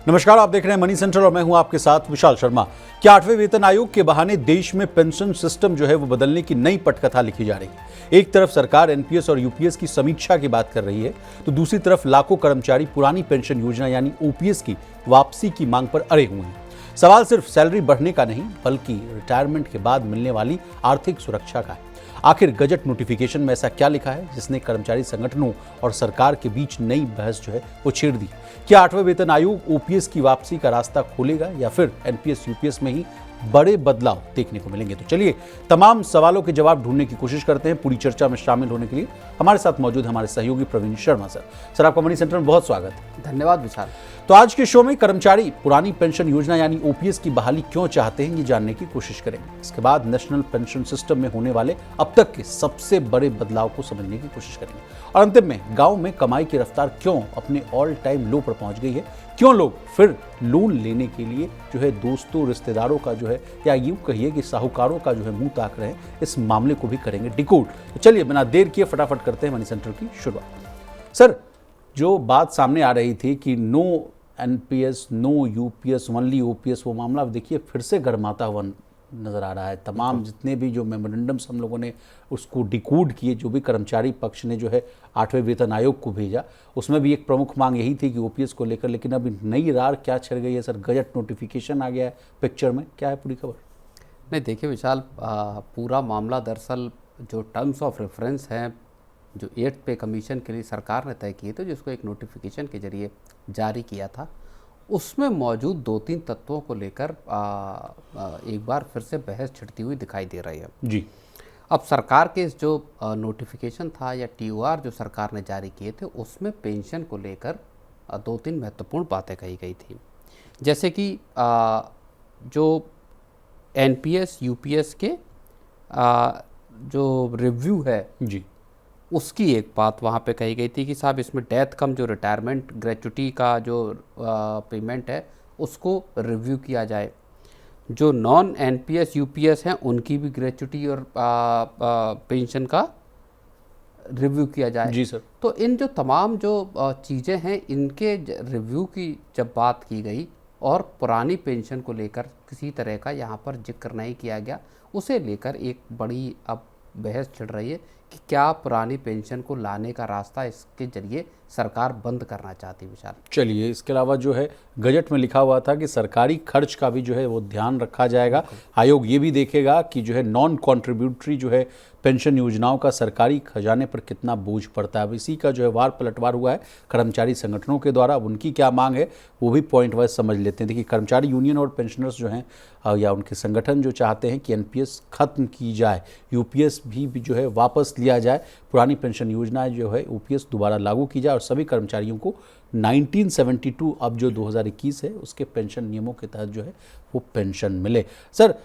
नमस्कार, आप देख रहे हैं मनी सेंट्रल और मैं हूं आपके साथ विशाल शर्मा। क्या 8वें वेतन आयोग के बहाने देश में पेंशन सिस्टम जो है वो बदलने की नई पटकथा लिखी जा रही है। एक तरफ सरकार एनपीएस और यूपीएस की समीक्षा की बात कर रही है, तो दूसरी तरफ लाखों कर्मचारी पुरानी पेंशन योजना यानी ओपीएस की वापसी की मांग पर अड़े हुए हैं। सवाल सिर्फ सैलरी बढ़ने का नहीं, बल्कि रिटायरमेंट के बाद मिलने वाली आर्थिक सुरक्षा का है। आखिर गजट नोटिफिकेशन में ऐसा क्या लिखा है जिसने कर्मचारी संगठनों और सरकार के बीच नई बहस जो है वो छेड़ दी? क्या 8वें वेतन आयोग ओपीएस की वापसी का रास्ता खोलेगा या फिर एनपीएस यूपीएस में ही बड़े बदलाव देखने को मिलेंगे? तो चलिए तमाम सवालों के जवाब ढूंढने की कोशिश करते हैं। पूरी चर्चा में शामिल होने के लिए हमारे साथ मौजूद हमारे सहयोगी प्रवीण शर्मा सर। सर, आपका मनी सेंटर में बहुत स्वागत है। धन्यवाद विशाल। तो आज के शो में कर्मचारी पुरानी पेंशन योजना यानी ओपीएस की बहाली क्यों चाहते हैं, ये जानने की कोशिश करेंगे। इसके बाद नेशनल पेंशन सिस्टम में होने वाले अब तक के सबसे बड़े बदलाव को समझने की कोशिश करेंगे और अंतिम में गांव में कमाई की रफ्तार क्यों अपने ऑल टाइम लो पर पहुंच गई है, क्यों लोग फिर लोन लेने के लिए जो है दोस्तों रिश्तेदारों का जो है या यूं कहिए कि साहूकारों का जो है मुंह ताक रहे हैं, इस मामले को भी करेंगे डिकोड। तो चलिए बिना देर किए फटाफट करते हैं मनी सेंटर की शुरुआत। सर, जो बात सामने आ रही थी कि no NPS no UPS only OPS, वो मामला देखिए फिर से गर्माता हुआ नजर आ रहा है। तमाम जितने भी जो मेमोरेंडम्स हम लोगों ने उसको डिकोड किए, जो भी कर्मचारी पक्ष ने जो है 8वें वेतन आयोग को भेजा, उसमें भी एक प्रमुख मांग यही थी कि ओपीएस को लेकर। लेकिन अभी नई रार क्या छिड़ गई है सर? गजट नोटिफिकेशन आ गया है पिक्चर में, क्या है पूरी खबर? नहीं देखिए विशाल, पूरा मामला दरअसल जो टर्म्स ऑफ रेफरेंस हैं जो 8th पे कमीशन के लिए सरकार ने तय किए थे, जिसको एक नोटिफिकेशन के जरिए जारी किया था, उसमें मौजूद 2-3 तत्वों को लेकर एक बार फिर से बहस छिड़ती हुई दिखाई दे रही है जी। अब सरकार के इस जो नोटिफिकेशन था या टीओआर जो सरकार ने जारी किए थे, उसमें पेंशन को लेकर 2-3 महत्वपूर्ण बातें कही गई थी। जैसे कि जो एनपीएस यूपीएस के जो रिव्यू है जी, उसकी एक बात वहाँ पे कही गई थी कि साहब इसमें डेथ कम जो रिटायरमेंट ग्रेचुटी का जो पेमेंट है उसको रिव्यू किया जाए। जो नॉन एनपीएस यूपीएस हैं उनकी भी ग्रेचुटी और पेंशन का रिव्यू किया जाए। जी सर। तो इन जो तमाम जो चीज़ें हैं इनके रिव्यू की जब बात की गई और पुरानी पेंशन को लेकर किसी तरह का यहाँ पर जिक्र नहीं किया गया, उसे लेकर एक बड़ी अब बहस छिड़ रही है कि क्या पुरानी पेंशन को लाने का रास्ता इसके जरिए सरकार बंद करना चाहती है विशाल। चलिए, इसके अलावा जो है गजट में लिखा हुआ था कि सरकारी खर्च का भी जो है वो ध्यान रखा जाएगा। आयोग ये भी देखेगा कि जो है नॉन कॉन्ट्रीब्यूटरी जो है पेंशन योजनाओं का सरकारी खजाने पर कितना बोझ पड़ता है। अब इसी का जो है वार पलटवार हुआ है कर्मचारी संगठनों के द्वारा। अब उनकी क्या मांग है वो भी पॉइंट वाइज समझ लेते हैं। देखिए, कर्मचारी यूनियन और पेंशनर्स जो हैं या उनके संगठन जो चाहते हैं कि एनपीएस खत्म की जाए, यूपीएस भी जो है वापस लिया जाए, पुरानी पेंशन योजना जो है ओपीएस दोबारा लागू की जाए और सभी कर्मचारियों को 1972 अब जो 2021 है उसके पेंशन नियमों के तहत जो है वो पेंशन मिले। सर,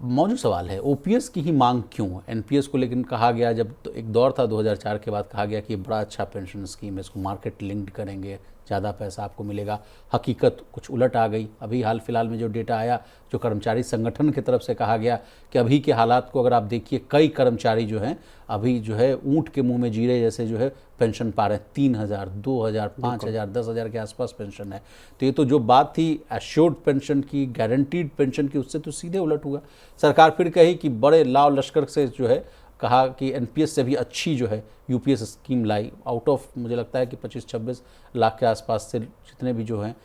मौजूद सवाल है, ओपीएस की ही मांग क्यों? एनपीएस को लेकिन कहा गया, जब तो एक दौर था 2004 के बाद, कहा गया कि बड़ा अच्छा पेंशन स्कीम है, इसको मार्केट लिंक्ड करेंगे, ज़्यादा पैसा आपको मिलेगा। हकीकत कुछ उलट आ गई। अभी हाल फिलहाल में जो डेटा आया, जो कर्मचारी संगठन की तरफ से कहा गया कि अभी के हालात को अगर आप देखिए, कई कर्मचारी जो हैं अभी जो है ऊँट के मुंह में जीरे जैसे जो है पेंशन पा रहे हैं। 3000, 2000, 5000, 10,000 के आसपास पेंशन है। तो ये तो जो बात थी एश्योर्ड पेंशन की, गारंटीड पेंशन की, उससे तो सीधे उलट हुआ। सरकार फिर कही कि बड़े लाव लश्कर से जो है कहा कि एनपीएस से भी अच्छी जो है UPS scheme lie. Out of मुझे लगता है कि 25-26 लाख के आसपास से जितने भी जो हैं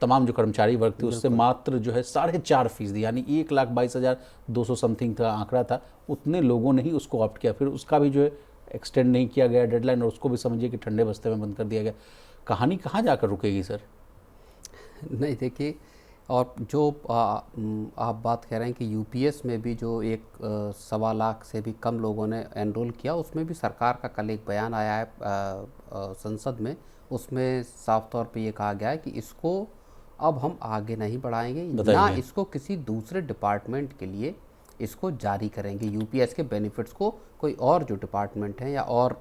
तमाम जो कर्मचारी वर्ग थे, उससे मात्र जो है 4.5% यानी 1,22,200 समथिंग था आंकड़ा था, उतने लोगों ने ही उसको ऑप्ट किया। फिर उसका भी जो है एक्सटेंड नहीं किया गया डेडलाइन, और उसको भी समझिए कि ठंडे बस्ते में बंद कर दिया गया। कहानी कहाँ जाकर रुकेगी सर? नहीं देखिए, और जो आप बात कह रहे हैं कि यूपीएस में भी जो एक 1.25 लाख से भी कम लोगों ने एनरोल किया, उसमें भी सरकार का कल एक बयान आया है संसद में। उसमें साफ तौर पे ये कहा गया है कि इसको अब हम आगे नहीं बढ़ाएंगे, ना इसको किसी दूसरे डिपार्टमेंट के लिए इसको जारी करेंगे। यूपीएस के बेनिफिट्स को कोई और जो डिपार्टमेंट हैं या और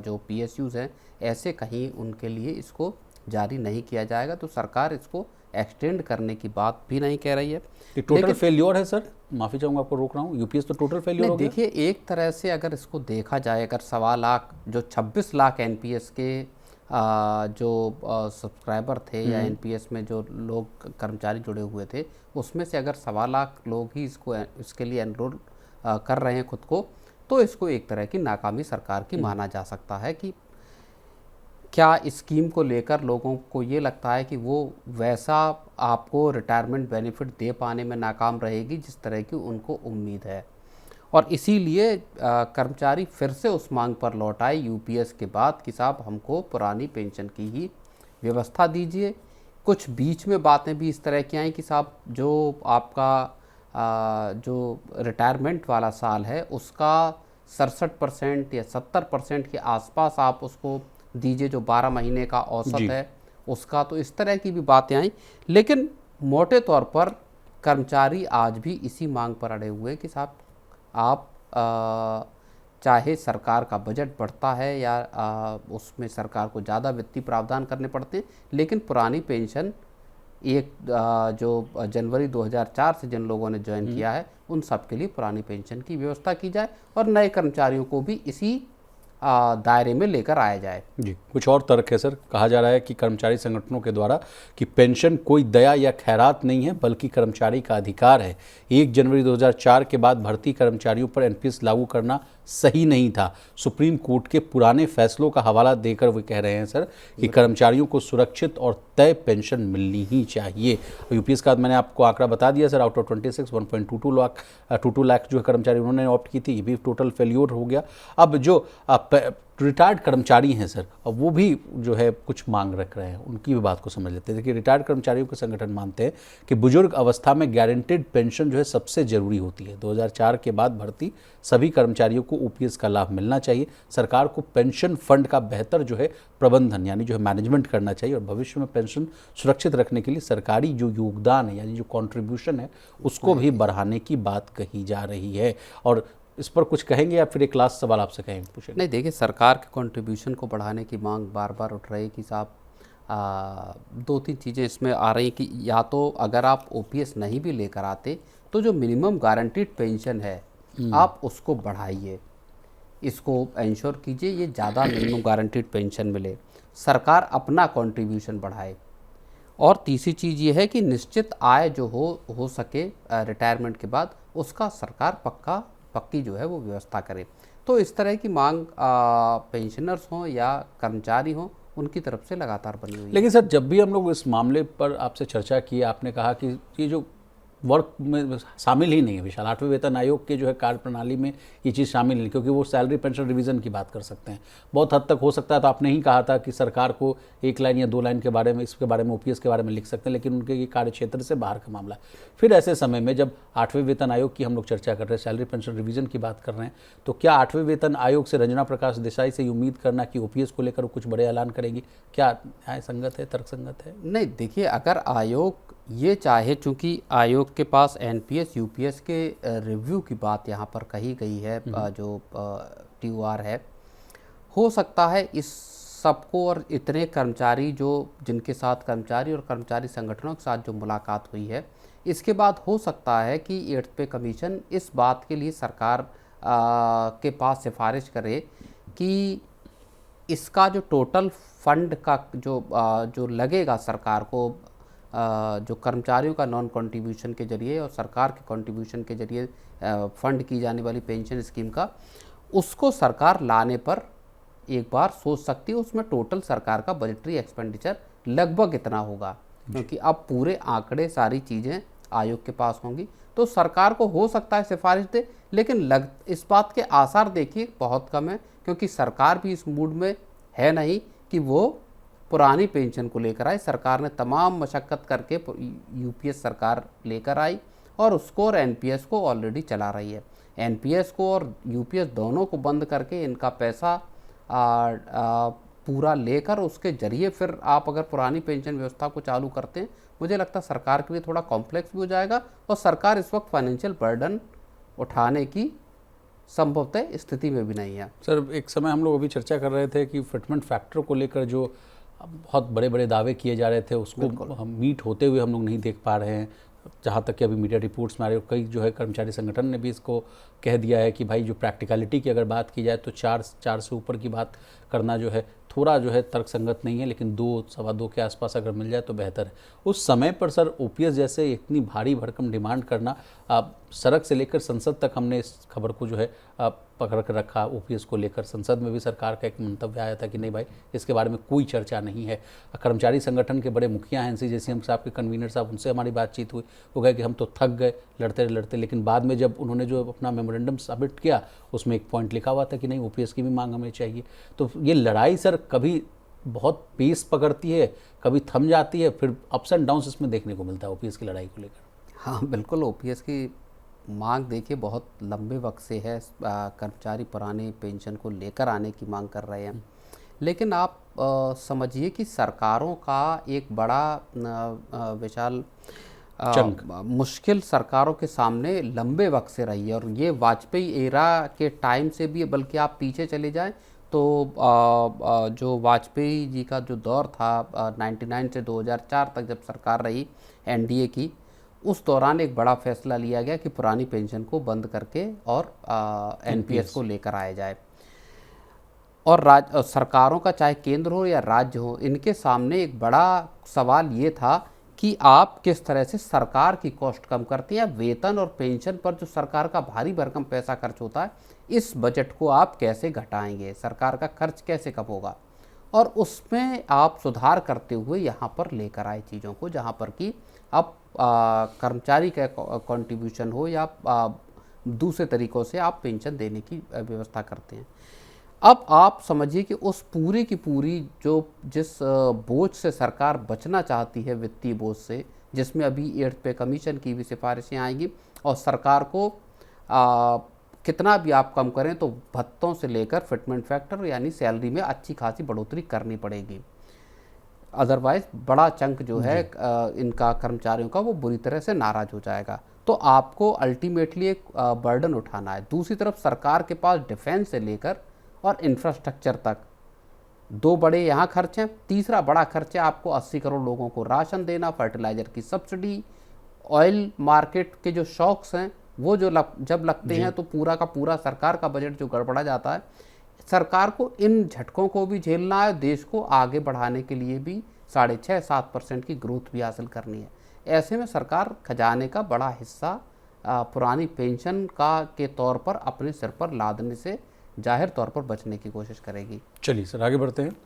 जो पीएसयूज़ हैं, ऐसे कहीं उनके लिए इसको जारी नहीं किया जाएगा। तो सरकार इसको एक्सटेंड करने की बात भी नहीं कह रही है। ये टोटल फेल्योर है सर? माफ़ी चाहूँगा, आपको रोक रहा हूँ। यूपीएस तो टोटल फेल्योर हो गया। देखिए, एक तरह से अगर इसको देखा जाए, अगर 1.25 लाख जो 26 लाख एनपीएस के जो सब्सक्राइबर थे या एनपीएस में जो लोग कर्मचारी जुड़े हुए थे, उसमें से अगर 1.25 लाख लोग ही इसके लिए एनरोल कर रहे हैं खुद को, तो इसको एक तरह की नाकामी सरकार की माना जा सकता है। कि क्या इस स्कीम को लेकर लोगों को ये लगता है कि वो वैसा आपको रिटायरमेंट बेनिफिट दे पाने में नाकाम रहेगी जिस तरह की उनको उम्मीद है, और इसीलिए कर्मचारी फिर से उस मांग पर लौट आए यूपीएस के बाद कि साहब हमको पुरानी पेंशन की ही व्यवस्था दीजिए। कुछ बीच में बातें भी इस तरह की आई कि साहब जो आपका जो रिटायरमेंट वाला साल है उसका 67% या 70% के आसपास आप उसको दीजिए, जो 12 महीने का औसत है उसका। तो इस तरह की भी बातें आई, लेकिन मोटे तौर पर कर्मचारी आज भी इसी मांग पर अड़े हुए कि साहब आप चाहे सरकार का बजट बढ़ता है या उसमें सरकार को ज़्यादा वित्तीय प्रावधान करने पड़ते हैं, लेकिन पुरानी पेंशन जो जनवरी 2004 से जिन लोगों ने ज्वाइन किया है उन सब के लिए पुरानी पेंशन की व्यवस्था की जाए और नए कर्मचारियों को भी इसी दायरे में लेकर आया जाए। जी, कुछ और तर्क है सर। कहा जा रहा है कि कर्मचारी संगठनों के द्वारा कि पेंशन कोई दया या खैरात नहीं है बल्कि कर्मचारी का अधिकार है। 1 जनवरी 2004 के बाद भर्ती कर्मचारियों पर एनपीएस लागू करना सही नहीं था। सुप्रीम कोर्ट के पुराने फैसलों का हवाला देकर वे कह रहे हैं सर कि कर्मचारियों को सुरक्षित और तय पेंशन मिलनी ही चाहिए। यूपीएस का मैंने आपको आंकड़ा बता दिया सर, आउट ऑफ 26 1.22 लाख जो है कर्मचारी उन्होंने ऑप्ट की थी, ये भी टोटल फेल्योर हो गया। अब जो रिटायर्ड कर्मचारी हैं सर, अब वो भी जो है कुछ मांग रख रहे हैं, उनकी भी बात को समझ लेते हैं। देखिए, रिटायर्ड कर्मचारियों के संगठन मानते हैं कि बुजुर्ग अवस्था में गारंटेड पेंशन जो है सबसे जरूरी होती है। 2004 के बाद भर्ती सभी कर्मचारियों को ओपीएस का लाभ मिलना चाहिए। सरकार को पेंशन फंड का बेहतर जो है प्रबंधन यानी जो है मैनेजमेंट करना चाहिए और भविष्य में पेंशन सुरक्षित रखने के लिए सरकारी जो योगदान है यानी जो कॉन्ट्रीब्यूशन है उसको भी बढ़ाने की बात कही जा रही है। और इस पर कुछ कहेंगे या फिर एक लास्ट सवाल आपसे कहेंगे पूछेंगे? नहीं, देखिए, सरकार के कंट्रीब्यूशन को बढ़ाने की मांग बार बार उठ रही कि साहब 2-3 चीज़ें इसमें आ रही कि या तो अगर आप ओपीएस नहीं भी लेकर आते तो जो मिनिमम गारंटीड पेंशन है आप उसको बढ़ाइए, इसको इंश्योर कीजिए ये ज़्यादा मिनिमम गारंटीड पेंशन मिले, सरकार अपना कंट्रीब्यूशन बढ़ाए। और तीसरी चीज़ ये है कि निश्चित आय जो हो सके रिटायरमेंट के बाद उसका सरकार पक्की जो है वो व्यवस्था करे। तो इस तरह की मांग पेंशनर्स हों या कर्मचारी हों उनकी तरफ से लगातार बनी हुई है। लेकिन सर, जब भी हम लोग इस मामले पर आपसे चर्चा की, आपने कहा कि ये जो वर्क में शामिल ही नहीं है विशाल, 8वें वेतन आयोग के जो है कार्य प्रणाली में ये चीज़ शामिल नहीं, क्योंकि वो सैलरी पेंशन रिवीजन की बात कर सकते हैं। बहुत हद तक हो सकता है तो आपने ही कहा था कि सरकार को 1 लाइन या 2 लाइन के बारे में इसके बारे में ओपीएस के बारे में लिख सकते हैं, लेकिन उनके ये कार्य क्षेत्र से बाहर का मामला है। फिर ऐसे समय में जब 8वें वेतन आयोग की हम लोग चर्चा कर रहे हैं, सैलरी पेंशन रिवीजन की बात कर रहे हैं, तो क्या 8वें वेतन आयोग से रंजना प्रकाश देसाई से उम्मीद करना कि ओपीएस को लेकर कुछ बड़े ऐलान करेंगी, क्या न्याय संगत है, तर्कसंगत है? नहीं, देखिए, अगर आयोग ये चाहे, चूंकि आयोग के पास एनपीएस यूपीएस के रिव्यू की बात यहाँ पर कही गई है, जो टीओआर है, हो सकता है इस सबको और इतने कर्मचारी जिनके साथ कर्मचारी और कर्मचारी संगठनों के साथ जो मुलाकात हुई है, इसके बाद हो सकता है कि 8th पे कमीशन इस बात के लिए सरकार के पास सिफारिश करे कि इसका जो टोटल फंड का जो लगेगा सरकार को, जो कर्मचारियों का नॉन कंट्रीब्यूशन के जरिए और सरकार के कंट्रीब्यूशन के जरिए फंड की जाने वाली पेंशन स्कीम का, उसको सरकार लाने पर एक बार सोच सकती है। उसमें टोटल सरकार का बजटरी एक्सपेंडिचर लगभग इतना होगा, क्योंकि अब पूरे आंकड़े सारी चीज़ें आयोग के पास होंगी, तो सरकार को हो सकता है सिफारिश दे, लेकिन इस बात के आसार देखिए बहुत कम है, क्योंकि सरकार भी इस मूड में है नहीं कि वो पुरानी पेंशन को लेकर आई। सरकार ने तमाम मशक्क़त करके यूपीएस सरकार लेकर आई और उसको और एनपीएस को ऑलरेडी चला रही है। एनपीएस को और यूपीएस दोनों को बंद करके इनका पैसा पूरा लेकर उसके जरिए फिर आप अगर पुरानी पेंशन व्यवस्था को चालू करते हैं, मुझे लगता है सरकार के लिए थोड़ा कॉम्प्लेक्स भी हो जाएगा और सरकार इस वक्त फाइनेंशियल बर्डन उठाने की संभवतः स्थिति में भी नहीं है। सर, एक समय हम लोग अभी चर्चा कर रहे थे कि फिटमेंट फैक्टर को लेकर जो बहुत बड़े बड़े दावे किए जा रहे थे उसको हम मीट होते हुए हम लोग नहीं देख पा रहे हैं। जहाँ तक कि अभी मीडिया रिपोर्ट्स में आ रहे, कई जो है कर्मचारी संगठन ने भी इसको कह दिया है कि भाई जो प्रैक्टिकलिटी की अगर बात की जाए तो 4 से ऊपर की बात करना जो है थोड़ा जो है तर्कसंगत नहीं है, लेकिन 2 सवा 2 के आसपास अगर मिल जाए तो बेहतर है। उस समय पर सर ओपीएस जैसे इतनी भारी भरकम डिमांड करना, सड़क से लेकर संसद तक हमने इस खबर को जो है पकड़ कर रखा। ओपीएस को लेकर संसद में भी सरकार का एक मंतव्य आया था कि नहीं भाई, इसके बारे में कोई चर्चा नहीं है। कर्मचारी संगठन के बड़े मुखिया हैं एनसीजेसीएम साहब के कन्वीनर साहब, उनसे हमारी बातचीत हुई, वो कहे कि हम तो थक गए लड़ते लड़ते, लेकिन बाद में जब उन्होंने जो अपना मेमोरेंडम सबमिट किया उसमें एक पॉइंट लिखा हुआ था कि नहीं, ओपीएस की भी मांग हमें चाहिए। तो ये लड़ाई सर कभी बहुत पेस पकड़ती है, कभी थम जाती है, फिर अप्स एंड डाउन्स इसमें देखने को मिलता है ओपीएस की लड़ाई को लेकर। हाँ बिल्कुल, ओपीएस की मांग देखिए बहुत लंबे वक्त से है। कर्मचारी पुराने पेंशन को लेकर आने की मांग कर रहे हैं, लेकिन आप समझिए कि सरकारों का एक बड़ा विशाल मुश्किल सरकारों के सामने लंबे वक्त से रही है। और ये वाजपेयी एरा के टाइम से भी, बल्कि आप पीछे चले जाएं तो जो वाजपेयी जी का जो दौर था 99 से 2004 तक जब सरकार रही एनडीए की, उस दौरान एक बड़ा फैसला लिया गया कि पुरानी पेंशन को बंद करके और एनपीएस को लेकर आया जाए। और सरकारों का चाहे केंद्र हो या राज्य हो, इनके सामने एक बड़ा सवाल ये था कि आप किस तरह से सरकार की कॉस्ट कम करती हैं। वेतन और पेंशन पर जो सरकार का भारी भरकम पैसा खर्च होता है, इस बजट को आप कैसे घटाएंगे, सरकार का खर्च कैसे कम होगा, और उसमें आप सुधार करते हुए यहाँ पर लेकर आए चीज़ों को, जहाँ पर कि अब कर्मचारी का कंट्रीब्यूशन हो या दूसरे तरीक़ों से आप पेंशन देने की व्यवस्था करते हैं। अब आप समझिए कि उस पूरी की पूरी जिस बोझ से सरकार बचना चाहती है, वित्तीय बोझ से, जिसमें अभी 8th पे कमीशन की भी सिफारिशें आएंगी, और सरकार को कितना भी आप कम करें तो भत्तों से लेकर फिटमेंट फैक्टर यानी सैलरी में अच्छी खासी बढ़ोतरी करनी पड़ेगी, अदरवाइज बड़ा चंक जो है इनका कर्मचारियों का वो बुरी तरह से नाराज हो जाएगा। तो आपको अल्टीमेटली एक बर्डन उठाना है। दूसरी तरफ सरकार के पास डिफेंस से लेकर और इंफ्रास्ट्रक्चर तक 2 बड़े यहाँ खर्च हैं। तीसरा बड़ा खर्च है आपको 80 करोड़ लोगों को राशन देना, फर्टिलाइज़र की सब्सिडी, ऑयल मार्केट के जो शॉक्स हैं वो जब लगते हैं तो पूरा का पूरा सरकार का बजट जो गड़बड़ा जाता है। सरकार को इन झटकों को भी झेलना है, देश को आगे बढ़ाने के लिए भी 6.5-7% की ग्रोथ भी हासिल करनी है। ऐसे में सरकार खजाने का बड़ा हिस्सा पुरानी पेंशन के तौर पर अपने सिर पर लादने से जाहिर तौर पर बचने की कोशिश करेगी। चलिए सर आगे बढ़ते हैं।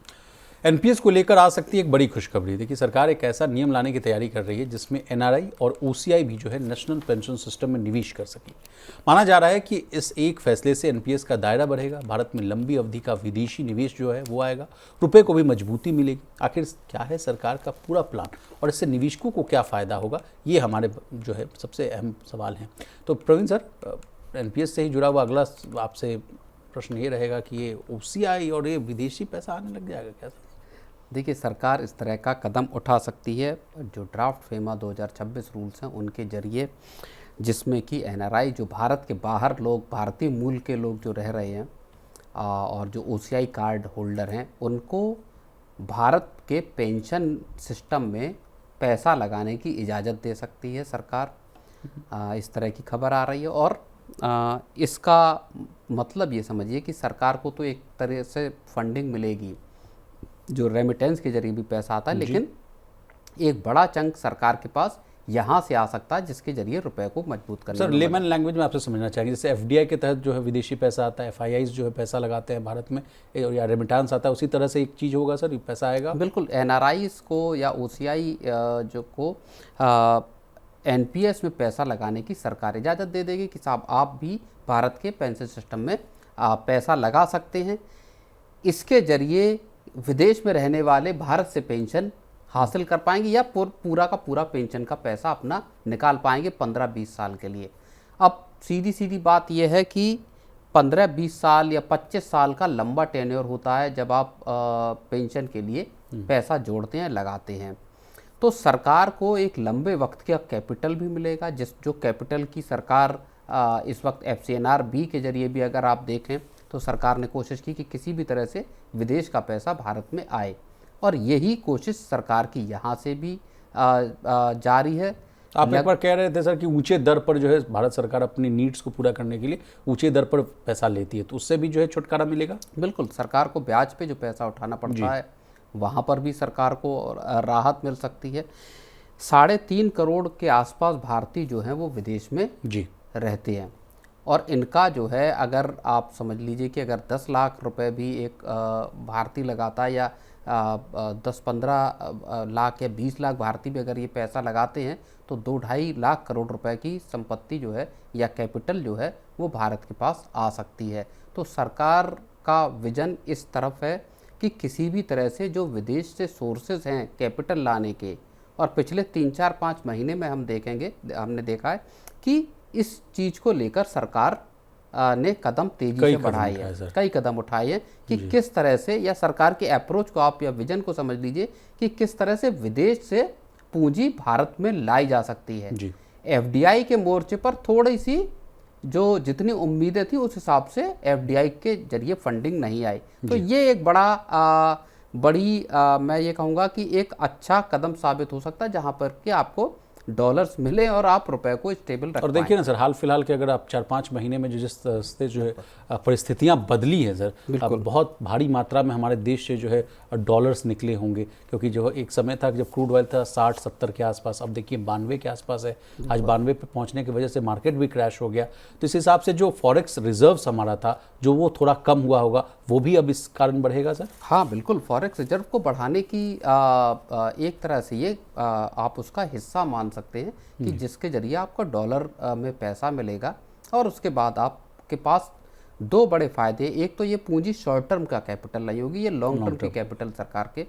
एनपीएस को लेकर आ सकती है एक बड़ी खुशखबरी। देखिए सरकार एक ऐसा नियम लाने की तैयारी कर रही है जिसमें एनआरआई और ओसीआई भी जो है नेशनल पेंशन सिस्टम में निवेश कर सके। माना जा रहा है कि इस एक फैसले से एनपीएस का दायरा बढ़ेगा, भारत में लंबी अवधि का विदेशी निवेश जो है वो आएगा, रुपये को भी मजबूती मिलेगी। आखिर क्या है सरकार का पूरा प्लान और इससे निवेशकों को क्या फ़ायदा होगा, ये हमारे जो है सबसे अहम सवाल हैं। तो प्रवीण सर, एनपीएस से ही जुड़ा हुआ अगला आपसे प्रश्न ये रहेगा कि ये ओसीआई और ये विदेशी पैसा आने लग जाएगा क्या? देखिए सरकार इस तरह का कदम उठा सकती है। जो ड्राफ्ट फेमा 2026 रूल्स हैं उनके जरिए, जिसमें कि एनआरआई जो भारत के बाहर लोग, भारतीय मूल के लोग जो रह रहे हैं और जो ओसीआई कार्ड होल्डर हैं, उनको भारत के पेंशन सिस्टम में पैसा लगाने की इजाज़त दे सकती है सरकार। इस तरह की खबर आ रही है। और इसका मतलब ये समझिए कि सरकार को तो एक तरह से फंडिंग मिलेगी, जो रेमिटेंस के जरिए भी पैसा आता है, लेकिन एक बड़ा चंक सरकार के पास यहाँ से आ सकता है जिसके जरिए रुपए को मजबूत करना। सर लेमन लैंग्वेज में आपसे समझना चाहेंगे, जैसे एफडीआई के तहत जो है विदेशी पैसा आता है, एफआईआईज जो है पैसा लगाते हैं भारत में, या रेमिटेंस आता है, उसी तरह से एक चीज़ होगा सर, पैसा आएगा? बिल्कुल, एनआरआईज को या ओसीआई जो को एनपीएस में पैसा लगाने की सरकार इजाज़त दे देगी कि साहब आप भी भारत के पेंशन सिस्टम में पैसा लगा सकते हैं। इसके जरिए विदेश में रहने वाले भारत से पेंशन हासिल कर पाएंगे या पूरा का पूरा पेंशन का पैसा अपना निकाल पाएंगे 15-20 साल के लिए। अब सीधी बात यह है कि 15-20 साल या 25 साल का लंबा टेन्योर होता है जब आप पेंशन के लिए पैसा जोड़ते हैं, लगाते हैं। तो सरकार को एक लंबे वक्त का कैपिटल भी मिलेगा, जो कैपिटल की सरकार इस वक्त FCNR-B के जरिए भी अगर आप देखें तो सरकार ने कोशिश की कि किसी भी तरह से विदेश का पैसा भारत में आए, और यही कोशिश सरकार की यहाँ से भी जारी है। आप एक बार कह रहे थे सर कि ऊंचे दर पर जो है भारत सरकार अपनी नीड्स को पूरा करने के लिए ऊंचे दर पर पैसा लेती है, तो उससे भी जो है छुटकारा मिलेगा। बिल्कुल, सरकार को ब्याज पे जो पैसा उठाना पड़ता है वहाँ पर भी सरकार को राहत मिल सकती है। 3.5 करोड़ के आसपास भारतीय जो हैं वो विदेश में जी रहते हैं, और इनका जो है, अगर आप समझ लीजिए कि अगर 10 लाख रुपए भी एक भारतीय लगाता है, या 10-15 लाख या 20 लाख भारतीय भी अगर ये पैसा लगाते हैं, तो 2-2.5 लाख करोड़ रुपए की संपत्ति जो है या कैपिटल जो है वो भारत के पास आ सकती है। तो सरकार का विजन इस तरफ है कि किसी भी तरह से जो विदेश से सोर्सेज हैं कैपिटल लाने के, और पिछले 3-4-5 महीने में हमने देखा है कि इस चीज़ को लेकर सरकार ने कदम तेजी से बढ़ाए हैं, कई कदम उठाए हैं कि किस तरह से, या सरकार के अप्रोच को आप या विजन को समझ लीजिए कि किस तरह से विदेश से पूंजी भारत में लाई जा सकती है। एफडीआई के मोर्चे पर थोड़ी सी जो जितनी उम्मीदें थी उस हिसाब से एफडीआई के जरिए फंडिंग नहीं आई, तो ये एक मैं ये कहूँगा कि एक अच्छा कदम साबित हो सकता है, जहाँ पर कि आपको डॉलर्स मिले और आप रुपए को स्टेबल रख। और देखिए ना सर, हाल फिलहाल के अगर आप 4-5 महीने में जिस तरह से जो है परिस्थितियां बदली हैं सर, अब बहुत भारी मात्रा में हमारे देश से जो है डॉलर्स निकले होंगे, क्योंकि जो एक समय था जब क्रूड ऑयल था 60-70 के आसपास, अब देखिए 92 के आसपास है। आज 92 पे पहुंचने की वजह से मार्केट भी क्रैश हो गया, तो इस हिसाब से जो फॉरेक्स रिजर्व्स हमारा था जो वो थोड़ा कम हुआ होगा, वो भी अब इस कारण बढ़ेगा सर। हाँ बिल्कुल, फॉरेक्स रिजर्व को बढ़ाने की एक तरह से ये आप उसका हिस्सा मान सकते हैं कि जिसके जरिए आपको डॉलर में पैसा मिलेगा, और उसके बाद आपके पास 2 बड़े फायदे। एक तो ये पूंजी शॉर्ट टर्म का कैपिटल नहीं होगी, ये लॉन्ग टर्म की कैपिटल सरकार के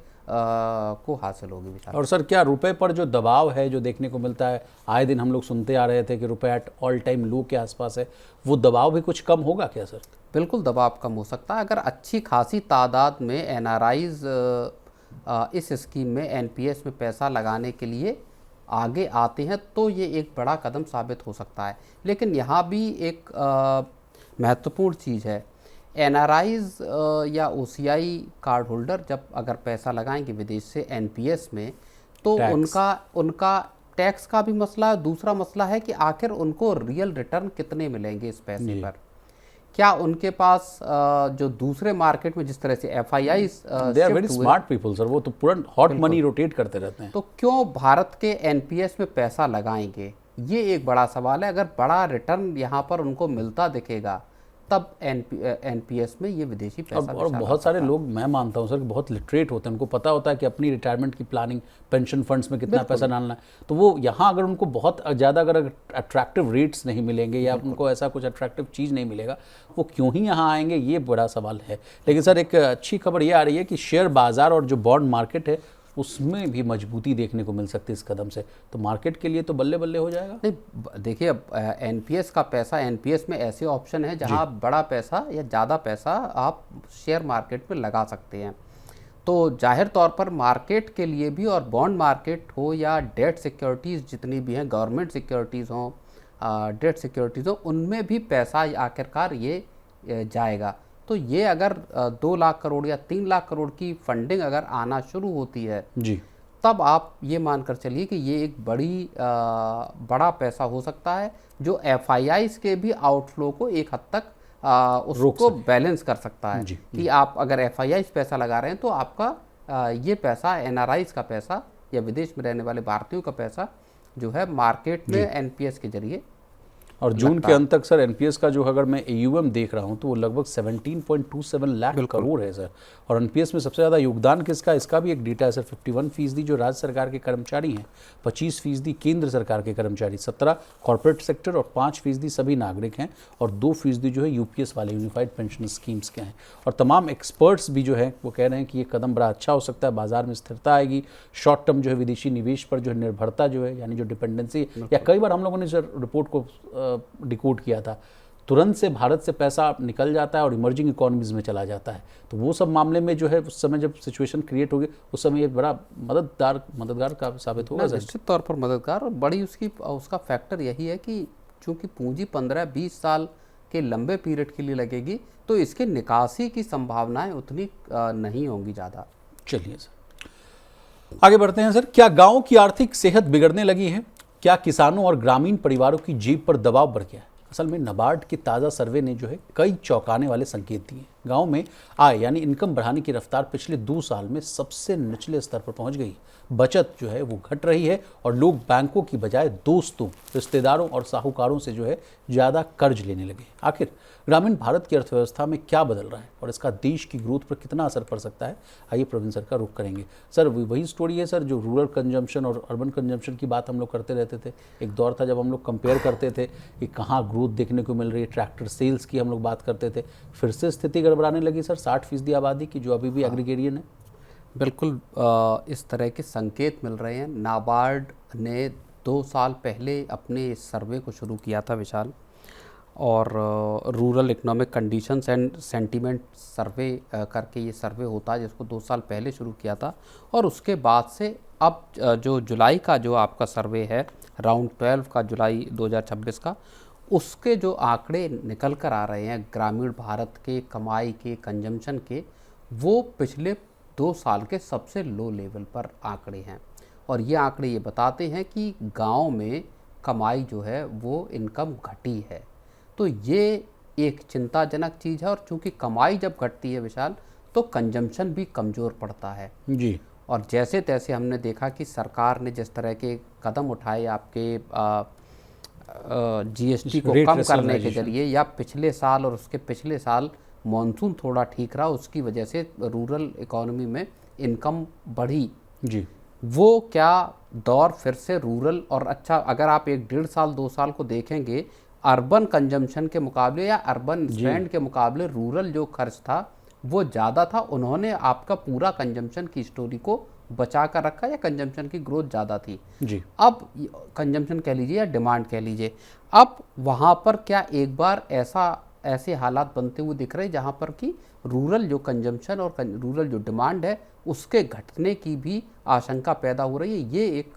को हासिल होगी। और सर क्या रुपए पर जो दबाव है जो देखने को मिलता है, आए दिन हम लोग सुनते आ रहे थे कि रुपए एट ऑल टाइम लो के आसपास है, वो दबाव भी कुछ कम होगा क्या सर? बिल्कुल दबाव कम हो सकता है, अगर अच्छी खासी तादाद में एनआरआईज इस स्कीम में एनपीएस में पैसा लगाने के लिए आगे आते हैं, तो ये एक बड़ा कदम साबित हो सकता है। लेकिन यहाँ भी एक महत्वपूर्ण चीज़ है, एनआरआईज या ओसीआई कार्ड होल्डर जब अगर पैसा लगाएंगे विदेश से एनपीएस में, तो उनका टैक्स का भी मसला है। दूसरा मसला है कि आखिर उनको रियल रिटर्न कितने मिलेंगे इस पैसे पर। क्या उनके पास जो दूसरे मार्केट में जिस तरह से FII they are very smart people sir, वो तो पूरा हॉट मनी रोटेट करते रहते हैं, तो क्यों भारत के एनपीएस में पैसा लगाएंगे, ये एक बड़ा सवाल है। अगर बड़ा रिटर्न यहाँ पर उनको मिलता दिखेगा, तब एनपीएस में ये विदेशी पैसा। और बहुत सारे लोग, मैं मानता हूँ सर, कि बहुत लिटरेट होते हैं, उनको पता होता है कि अपनी रिटायरमेंट की प्लानिंग, पेंशन फंड्स में कितना पैसा डालना है, तो वो यहाँ अगर उनको बहुत ज़्यादा अगर अट्रैक्टिव रेट्स नहीं मिलेंगे या उनको ऐसा कुछ अट्रैक्टिव चीज़ नहीं मिलेगा, वो क्यों ही यहाँ आएंगे, ये बड़ा सवाल है। लेकिन सर एक अच्छी खबर ये आ रही है कि शेयर बाजार और जो बॉन्ड मार्केट है उसमें भी मजबूती देखने को मिल सकती है इस कदम से, तो मार्केट के लिए तो बल्ले बल्ले हो जाएगा। नहीं देखिए, अब एनपीएस का पैसा, एनपीएस में ऐसे ऑप्शन है जहां आप बड़ा पैसा या ज़्यादा पैसा आप शेयर मार्केट में लगा सकते हैं। तो जाहिर तौर पर मार्केट के लिए भी, और बॉन्ड मार्केट हो या डेट सिक्योरिटीज़ जितनी भी हैं, गवर्नमेंट सिक्योरिटीज़ हों, डेट सिक्योरिटीज़ हों, उनमें भी पैसा आखिरकार ये जाएगा। तो ये अगर 2 लाख करोड़ या 3 लाख करोड़ की फंडिंग अगर आना शुरू होती है जी, तब आप ये मानकर चलिए कि ये एक बड़ा पैसा हो सकता है, जो एफआईआईज के भी आउटफ्लो को एक हद तक उसको बैलेंस कर सकता है। कि आप अगर एफआईआईज पैसा लगा रहे हैं तो आपका ये पैसा, एनआरआईज का पैसा या विदेश में रहने वाले भारतीयों का पैसा जो है मार्केट में एनपीएस के जरिए। और जून के अंत तक सर एनपीएस का जो अगर मैं एयूएम देख रहा हूं तो वो लगभग 17.27 लाख करोड़ है सर। और एनपीएस में सबसे ज़्यादा योगदान किसका, इसका भी एक डेटा है सर। 51% जो राज्य सरकार के कर्मचारी हैं, 25% केंद्र सरकार के कर्मचारी, 17 कॉर्पोरेट सेक्टर और 5% सभी नागरिक हैं, और 2% जो है यूपीएस वाले यूनिफाइड पेंशन स्कीम्स के हैं। और तमाम एक्सपर्ट्स भी जो है वो कह रहे हैं कि ये कदम बड़ा अच्छा हो सकता है, बाजार में स्थिरता आएगी, शॉर्ट टर्म जो है विदेशी निवेश पर जो है निर्भरता जो है, यानी जो डिपेंडेंसी, या कई बार हम लोगों ने सर रिपोर्ट को डिकोड किया था, तुरंत से भारत से पैसा निकल जाता है और इमर्जिंग इकोनॉमीज में चला जाता है, तो वो सब मामले में जो है उस समय जब सिचुएशन क्रिएट होगी उस समय ये बड़ा मददगार का साबित होगा। निश्चित तौर पर मददगार, और बड़ी उसका फैक्टर यही है कि चूंकि पूंजी 15-20 साल के लंबे पीरियड के लिए लगेगी, तो इसके निकासी की संभावनाएं उतनी नहीं होंगी ज़्यादा। चलिए सर आगे बढ़ते हैं सर। क्या गाँव की आर्थिक सेहत बिगड़ने लगी है? क्या किसानों और ग्रामीण परिवारों की जेब पर दबाव बढ़ गया है? असल में नाबार्ड के ताज़ा सर्वे ने जो है कई चौंकाने वाले संकेत दिए। गांव में आय यानी इनकम बढ़ाने की रफ्तार पिछले 2 साल में सबसे निचले स्तर पर पहुंच गई। बचत जो है वो घट रही है और लोग बैंकों की बजाय दोस्तों, रिश्तेदारों और साहूकारों से जो है ज़्यादा कर्ज लेने लगे। आखिर ग्रामीण भारत की अर्थव्यवस्था में क्या बदल रहा है और इसका देश की ग्रोथ पर कितना असर पड़ सकता है? आइए प्रवीण सर का रुख करेंगे। सर, वही स्टोरी है सर जो रूरल कंजम्पशन और अर्बन कंजम्पशन की बात हम लोग करते रहते थे। एक दौर था जब हम लोग कंपेयर करते थे कि कहाँ ग्रोथ देखने को मिल रही है, ट्रैक्टर सेल्स की हम लोग बात करते थे। फिर से स्थिति गड़बड़ाने लगी सर 60% आबादी की जो अभी भी एग्रीगेरियन है। बिल्कुल इस तरह के संकेत मिल रहे हैं। नाबार्ड ने 2 साल पहले अपने सर्वे को शुरू किया था विशाल, और rural economic conditions and sentiment survey करके ये सर्वे होता है, जिसको 2 साल पहले शुरू किया था। और उसके बाद से अब जो जुलाई का जो आपका सर्वे है, राउंड 12 का जुलाई 2026 का, उसके जो आंकड़े निकल कर आ रहे हैं ग्रामीण भारत के कमाई के, कंजम्पशन के, वो पिछले 2 साल के सबसे लो लेवल पर आंकड़े हैं। और ये आंकड़े ये बताते हैं कि गांव में कमाई जो है वो इनकम घटी है। तो ये एक चिंताजनक चीज़ है। और चूंकि कमाई जब घटती है विशाल, तो कंजम्पशन भी कमज़ोर पड़ता है जी। और जैसे तैसे हमने देखा कि सरकार ने जिस तरह के कदम उठाए आपके जीएसटी को कम करने के जरिए, या पिछले साल और उसके पिछले साल मॉनसून थोड़ा ठीक रहा, उसकी वजह से रूरल इकोनॉमी में इनकम बढ़ी जी। वो क्या दौर फिर से रूरल, और अच्छा अगर आप 1-1.5 साल 2 साल को देखेंगे, अर्बन कंजम्पशन के मुकाबले या अर्बन स्पेंड के मुकाबले रूरल जो खर्च था वो ज़्यादा था। उन्होंने आपका पूरा कंजम्पशन की स्टोरी को बचा कर रखा, या कंजम्पशन की ग्रोथ ज़्यादा थी जी। अब कंजम्पशन कह लीजिए या डिमांड कह लीजिए, अब वहाँ पर क्या एक बार ऐसे हालात बनते हुए दिख रहे हैं जहाँ पर कि रूरल जो कंजम्पशन और रूरल जो डिमांड है उसके घटने की भी आशंका पैदा हो रही है। ये एक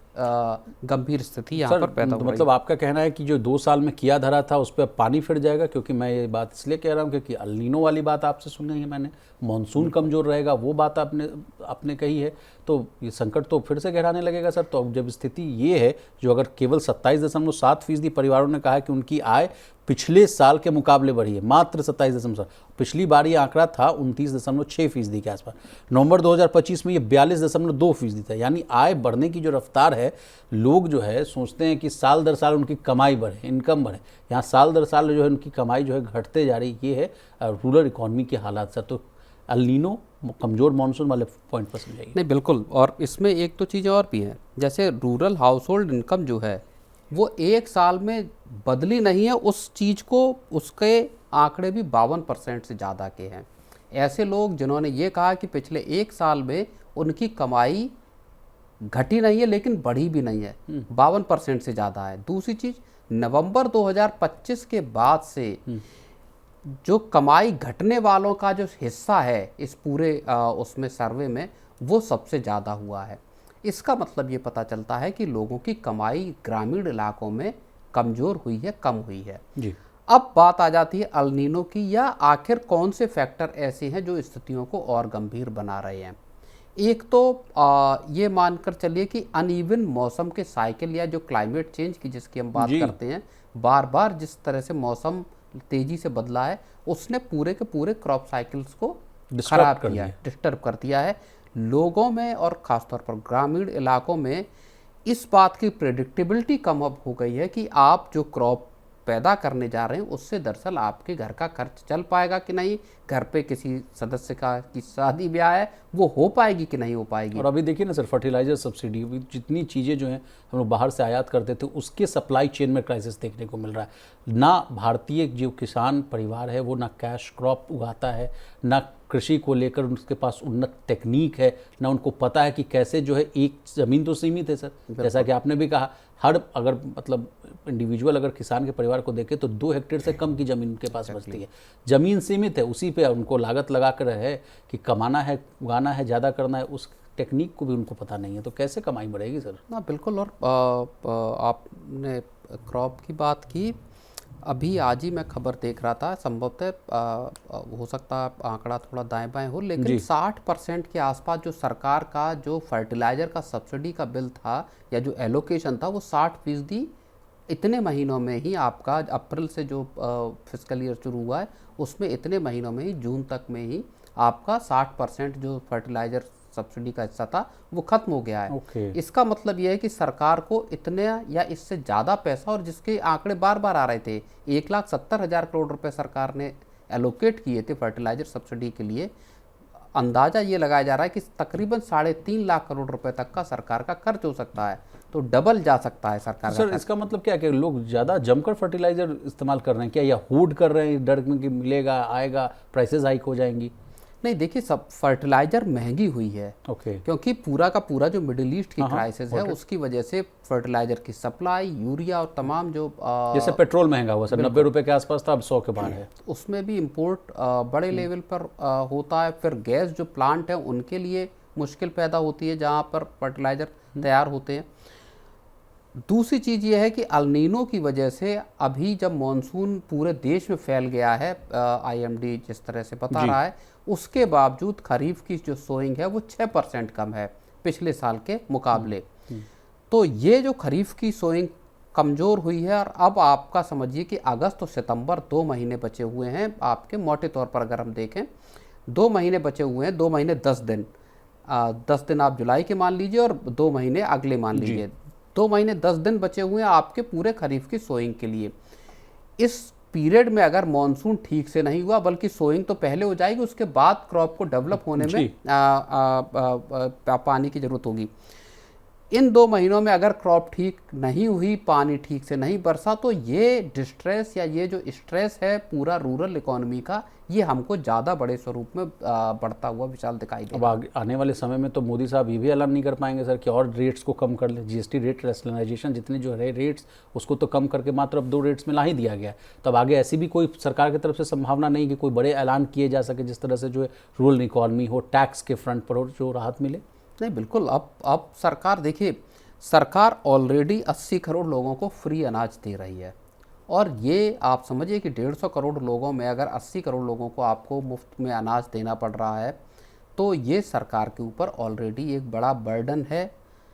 गंभीर स्थिति यहाँ पर पैदा हो रही है। मतलब आपका कहना है कि जो 2 साल में किया धरा था उस पर पानी फिर जाएगा? क्योंकि मैं ये बात इसलिए कह रहा हूँ क्योंकि अल नीनो वाली बात आपसे सुनी है मैंने, मानसून कमजोर रहेगा वो बात आपने कही है, तो ये संकट तो फिर से गहराने लगेगा सर। तो जब स्थिति ये है, जो अगर केवल 27.7% परिवारों ने कहा है कि उनकी आय पिछले साल के मुकाबले बढ़ी है, मात्र 27.7, पिछली बार ये आंकड़ा था 29.6% के आसपास, नवंबर 2025 में ये 42.2% था। यानी आय बढ़ने की जो रफ्तार है, लोग जो है सोचते हैं कि साल दर साल उनकी कमाई बढ़े, इनकम बढ़े, यहाँ साल दर साल जो है उनकी कमाई जो है घटते जा रही। ये है रूरल इकोनॉमी के हालात सर। तो अल नीनो कमज़ोर मानसून वाले पॉइंट पर समझाइए। नहीं, बिल्कुल। और इसमें एक तो चीज़ें और भी हैं, जैसे रूरल हाउस होल्ड इनकम जो है वो 1 साल में बदली नहीं है, उस चीज़ को उसके आंकड़े भी 52% से ज़्यादा के हैं। ऐसे लोग जिन्होंने ये कहा कि पिछले 1 साल में उनकी कमाई घटी नहीं है लेकिन बढ़ी भी नहीं है, 52% से ज़्यादा है। दूसरी चीज़, नवंबर 2025 के बाद से जो कमाई घटने वालों का जो हिस्सा है इस पूरे उसमें सर्वे में, वो सबसे ज़्यादा हुआ है। इसका मतलब ये पता चलता है कि लोगों की कमाई ग्रामीण इलाकों में कमज़ोर हुई है, कम हुई है जी। अब बात आ जाती है अल नीनो की, या आखिर कौन से फैक्टर ऐसे हैं जो स्थितियों को और गंभीर बना रहे हैं। एक तो ये मानकर चलिए कि अनइवन मौसम के साइकिल, या जो क्लाइमेट चेंज की जिसकी हम बात करते हैं, बार बार जिस तरह से मौसम तेज़ी से बदला है, उसने पूरे के पूरे क्रॉप साइकिल्स को खराब किया है, डिस्टर्ब कर दिया है। लोगों में और ख़ासतौर पर ग्रामीण इलाकों में इस बात की प्रेडिक्टेबिलिटी कम अब हो गई है कि आप जो क्रॉप पैदा करने जा रहे हैं उससे दरअसल आपके घर का खर्च चल पाएगा कि नहीं, घर पे किसी सदस्य की शादी ब्याह है वो हो पाएगी कि नहीं हो पाएगी। और अभी देखिए ना सर, फर्टिलाइजर सब्सिडी, जितनी चीज़ें जो हैं हम लोग बाहर से आयात करते थे, उसके सप्लाई चेन में क्राइसिस देखने को मिल रहा है। ना भारतीय जो किसान परिवार है वो ना कैश क्रॉप उगाता है, ना कृषि को लेकर उनके पास उन्नत टेक्निक है, ना उनको पता है कि कैसे जो है, एक ज़मीन तो सीमित है सर, जैसा कि आपने भी कहा, हर अगर मतलब इंडिविजुअल अगर किसान के परिवार को देखें तो 2 हेक्टेयर से कम की ज़मीन उनके पास बचती है, ज़मीन सीमित है, उसी पे उनको लागत लगा कर है कि कमाना है, उगाना है, ज़्यादा करना है, उस टेक्निक को भी उनको पता नहीं है, तो कैसे कमाई बढ़ेगी सर? ना, बिल्कुल। और आपने क्रॉप की बात की, अभी आज ही मैं खबर देख रहा था, संभवतः हो सकता है आंकड़ा थोड़ा दाएं बाएं हो, लेकिन 60% के आसपास जो सरकार का जो फर्टिलाइज़र का सब्सिडी का बिल था या जो एलोकेशन था वो 60% इतने महीनों में ही आपका, अप्रैल से जो फिस्कल ईयर शुरू हुआ है उसमें इतने महीनों में ही, जून तक में ही आपका 60% जो फर्टिलाइज़र सब्सिडी का हिस्सा था वो खत्म हो गया है। इसका मतलब यह है कि सरकार को इतने या इससे ज़्यादा पैसा, और जिसके आंकड़े बार बार आ रहे थे, 1,70,000 करोड़ रुपए सरकार ने एलोकेट किए थे फर्टिलाइज़र सब्सिडी के लिए, अंदाज़ा ये लगाया जा रहा है कि तकरीबन 3.5 लाख करोड़ रुपए तक का सरकार का खर्च हो सकता है, तो डबल जा सकता है सरकार का। सर इसका मतलब क्या है, लोग ज़्यादा जमकर फर्टिलाइज़र इस्तेमाल कर रहे हैं क्या, या होल्ड कर रहे हैं डर में कि मिलेगा, आएगा, प्राइसेस हाइक हो जाएंगी? नहीं, देखिए, सब फर्टिलाइजर महंगी हुई है क्योंकि पूरा का पूरा जो मिडिल ईस्ट की क्राइसिस है उसकी वजह से फर्टिलाइजर की सप्लाई, यूरिया और तमाम जो जैसे पेट्रोल महंगा हुआ सर, 90 रुपए के आसपास था, अब 100 के पार है, उसमें भी इंपोर्ट बड़े लेवल पर होता है। फिर गैस जो प्लांट है उनके लिए मुश्किल पैदा होती है जहाँ पर फर्टिलाइजर तैयार होते हैं। दूसरी चीज़ ये है कि अल्नीनो की वजह से अभी जब मॉनसून पूरे देश में फैल गया है, IMD जिस तरह से बता रहा है, उसके बावजूद खरीफ की जो सोइंग है वो 6% कम है पिछले साल के मुकाबले। तो ये जो खरीफ की सोइंग कमज़ोर हुई है, और अब आपका समझिए कि अगस्त और सितंबर 2 महीने बचे हुए हैं आपके, मोटे तौर पर अगर हम देखें 2 महीने बचे हुए हैं, 2 महीने 10 दिन, 10 दिन आप जुलाई के मान लीजिए और 2 महीने अगले मान लीजिए, 2 महीने 10 दिन बचे हुए हैं आपके पूरे खरीफ की सोइंग के लिए। इस पीरियड में अगर मॉनसून ठीक से नहीं हुआ, बल्कि सोइंग तो पहले हो जाएगी, उसके बाद क्रॉप को डेवलप होने में पानी की ज़रूरत होगी। इन 2 महीनों में अगर क्रॉप ठीक नहीं हुई, पानी ठीक से नहीं बरसा, तो ये डिस्ट्रेस या ये जो स्ट्रेस है पूरा रूरल इकोनॉमी का, ये हमको ज़्यादा बड़े स्वरूप में बढ़ता हुआ विशाल दिखाई देगा। अब आने वाले समय में तो मोदी साहब ये भी ऐलान नहीं कर पाएंगे सर कि और रेट्स को कम कर ले, GST रेट रैशनलाइजेशन, जितने जो है रेट्स उसको तो कम करके मात्र अब 2 रेट्स में ला ही दिया गया। तब आगे ऐसी भी कोई सरकार की तरफ से संभावना नहीं कि कोई बड़े ऐलान किए जा सके जिस तरह से जो है रूरल इकोनॉमी हो, टैक्स के फ्रंट पर हो, जो राहत मिले? नहीं, बिल्कुल। अब सरकार, देखिए, सरकार ऑलरेडी 80 करोड़ लोगों को फ्री अनाज दे रही है, और ये आप समझिए कि 150 करोड़ लोगों में अगर 80 करोड़ लोगों को आपको मुफ्त में अनाज देना पड़ रहा है, तो ये सरकार के ऊपर ऑलरेडी एक बड़ा बर्डन है।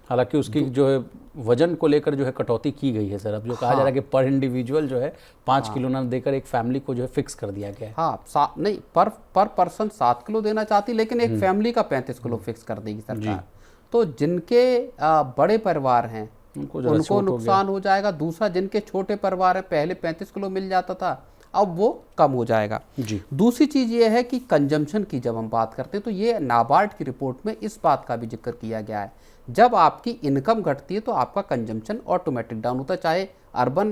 हालांकि उसकी जो है वजन को लेकर जो है कटौती की गई है सर, अब जो कहा जा रहा है कि पर इंडिविजुअल जो है 5 किलो ना देकर एक फैमिली को जो है फिक्स कर दिया गया है। नहीं, पर पर्सन 7 किलो देना चाहती, लेकिन एक फैमिली का 35 किलो फिक्स कर देगी सरकार। तो जिनके बड़े परिवार हैं उनको नुकसान हो जाएगा। दूसरा, जिनके छोटे परिवार हैं, पहले 35 किलो मिल जाता था, अब वो कम हो जाएगा जी। दूसरी चीज़ ये है कि कंजम्पशन की जब हम बात करते हैं, तो ये नाबार्ड की रिपोर्ट में इस बात का भी जिक्र किया गया है, जब आपकी इनकम घटती है तो आपका कंजम्पशन ऑटोमेटिक डाउन होता है, चाहे अर्बन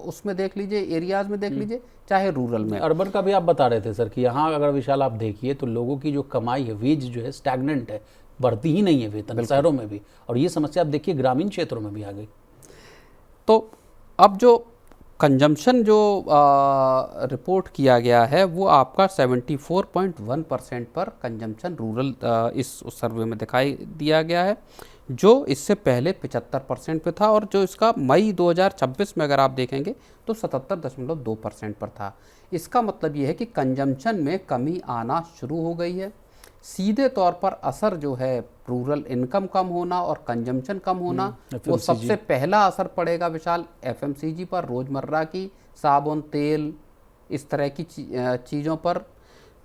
उसमें देख लीजिए, एरियाज में देख लीजिए, चाहे रूरल में। अर्बन का भी आप बता रहे थे सर कि यहाँ अगर विशाल आप देखिए तो लोगों की जो कमाई है, वेज जो है स्टैग्नेंट है, बढ़ती ही नहीं है वेतन शहरों में भी, और ये समस्या आप देखिए ग्रामीण क्षेत्रों में भी आ गई। तो अब जो कंजम्पशन जो रिपोर्ट किया गया है वो आपका 74.1% पर कंजम्पशन रूरल इस सर्वे में दिखाई दिया गया है, जो इससे पहले 75% पे था, और जो इसका मई 2026 में अगर आप देखेंगे तो 77.2% पर था। इसका मतलब ये है कि कंजम्पशन में कमी आना शुरू हो गई है। सीधे तौर पर असर जो है रूरल इनकम कम होना और कंजम्पशन कम होना, वो सबसे पहला असर पड़ेगा विशाल FMCG पर, रोज़मर्रा की साबुन, तेल, इस तरह की चीज़ों पर।